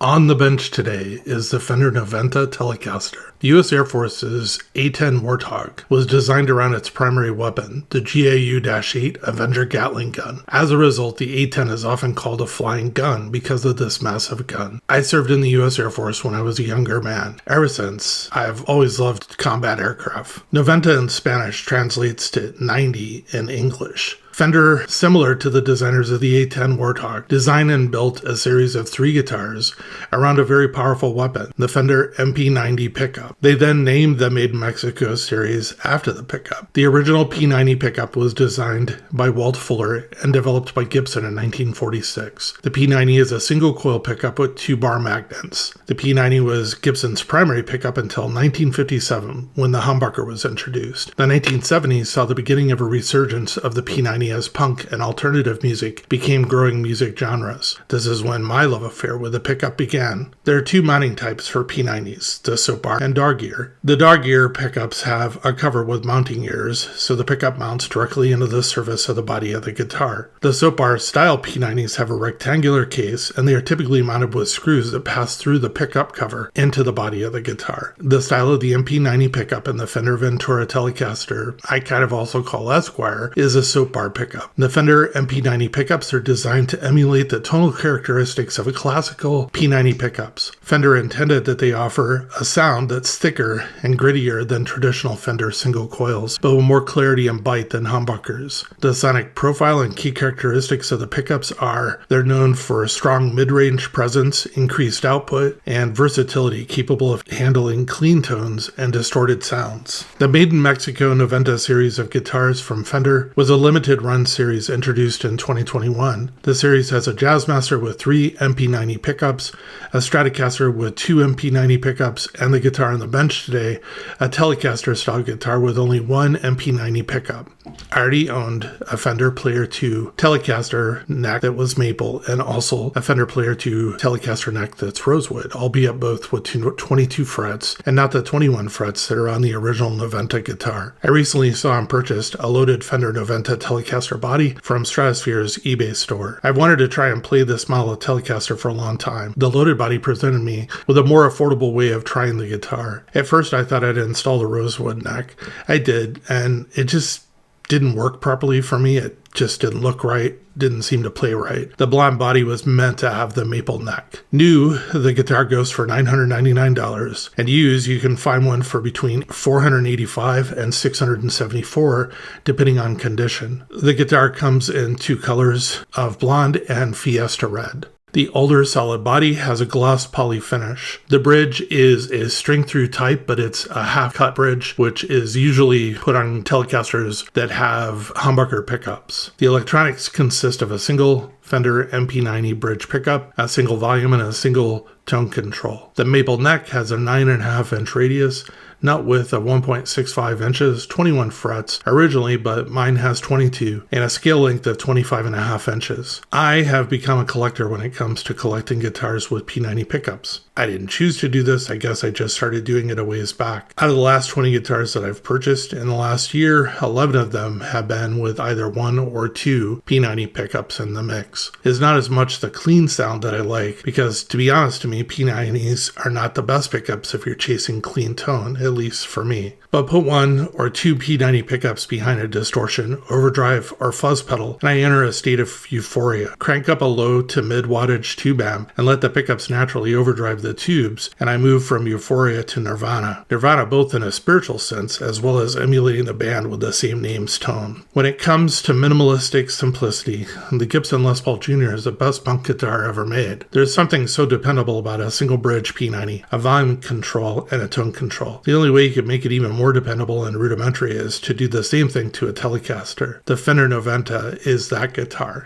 On the bench today is the Fender Noventa Telecaster. The U.S. Air Force's A-10 Warthog was designed around its primary weapon, the GAU-8 Avenger Gatling gun. As a result, the A-10 is often called a flying gun because of this massive gun. I served in the U.S. Air Force when I was a younger man. Ever since, I've always loved combat aircraft. Noventa in Spanish translates to 90 in English. Fender, similar to the designers of the A-10 Warthog, designed and built a series of 3 guitars around a very powerful weapon, the Fender MP-90 pickup. They then named the Made in Mexico series after the pickup. The original P-90 pickup was designed by Walt Fuller and developed by Gibson in 1946. The P-90 is a single coil pickup with 2 bar magnets. The P-90 was Gibson's primary pickup until 1957 when the humbucker was introduced. The 1970s saw the beginning of a resurgence of the P-90 as punk and alternative music became growing music genres. This is when my love affair with the pickup began. There are 2 mounting types for P90s, the soap bar and dog ear. The dog ear pickups have a cover with mounting ears, so the pickup mounts directly into the surface of the body of the guitar. The soap bar style P90s have a rectangular case, and they are typically mounted with screws that pass through the pickup cover into the body of the guitar. The style of the MP90 pickup in the Fender Ventura Telecaster, I kind of also call Esquire, is a soap bar pickup. The Fender MP90 pickups are designed to emulate the tonal characteristics of a classical P90 pickups. Fender intended that they offer a sound that's thicker and grittier than traditional Fender single coils, but with more clarity and bite than humbuckers. The sonic profile and key characteristics of the pickups are they're known for a strong mid-range presence, increased output, and versatility capable of handling clean tones and distorted sounds. The Made in Mexico Noventa series of guitars from Fender was a limited run series introduced in 2021. The series has a Jazzmaster with 3 MP90 pickups, a Stratocaster with 2 MP90 pickups, and the guitar on the bench today, a Telecaster style guitar with only 1 MP90 pickup. I already owned a Fender Player 2 Telecaster neck that was maple and also a Fender Player 2 Telecaster neck that's rosewood, albeit both with 22 frets and not the 21 frets that are on the original Noventa guitar. I recently saw and purchased a loaded Fender Noventa Telecaster body from Stratosphere's eBay store. I've wanted to try and play this model of Telecaster for a long time. The loaded body presented me with a more affordable way of trying the guitar. At first I thought I'd install the rosewood neck. I did, and it just didn't work properly for me. It just didn't look right, didn't seem to play right. The blonde body was meant to have the maple neck. New, the guitar goes for $999, and used, you can find one for between $485 and $674, depending on condition. The guitar comes in 2 colors of blonde and Fiesta red. The older solid body has a gloss poly finish. The bridge is a string-through type, but it's a half-cut bridge, which is usually put on Telecasters that have humbucker pickups. The electronics consist of a single Fender MP90 bridge pickup, a single volume, and a single tone control. The maple neck has a 9.5-inch radius, nut width of 1.65 inches, 21 frets originally, but mine has 22, and a scale length of 25.5 inches. I have become a collector when it comes to collecting guitars with P90 pickups. I didn't choose to do this, I guess I just started doing it a ways back. Out of the last 20 guitars that I've purchased in the last year, 11 of them have been with either 1 or 2 P90 pickups in the mix. It's not as much the clean sound that I like, because to be honest to me, P90s are not the best pickups if you're chasing clean tone, at least for me. But put 1 or 2 P90 pickups behind a distortion, overdrive, or fuzz pedal, and I enter a state of euphoria. Crank up a low to mid wattage tube amp and let the pickups naturally overdrive the tubes, and I move from euphoria to nirvana. Nirvana both in a spiritual sense as well as emulating the band with the same name's tone. When it comes to minimalistic simplicity, the Gibson Les Paul Jr. is the best punk guitar ever made. There's something so dependable about a single bridge P90, a volume control, and a tone control. The only way you could make it even more dependable and rudimentary is to do the same thing to a Telecaster. The Fender Noventa is that guitar.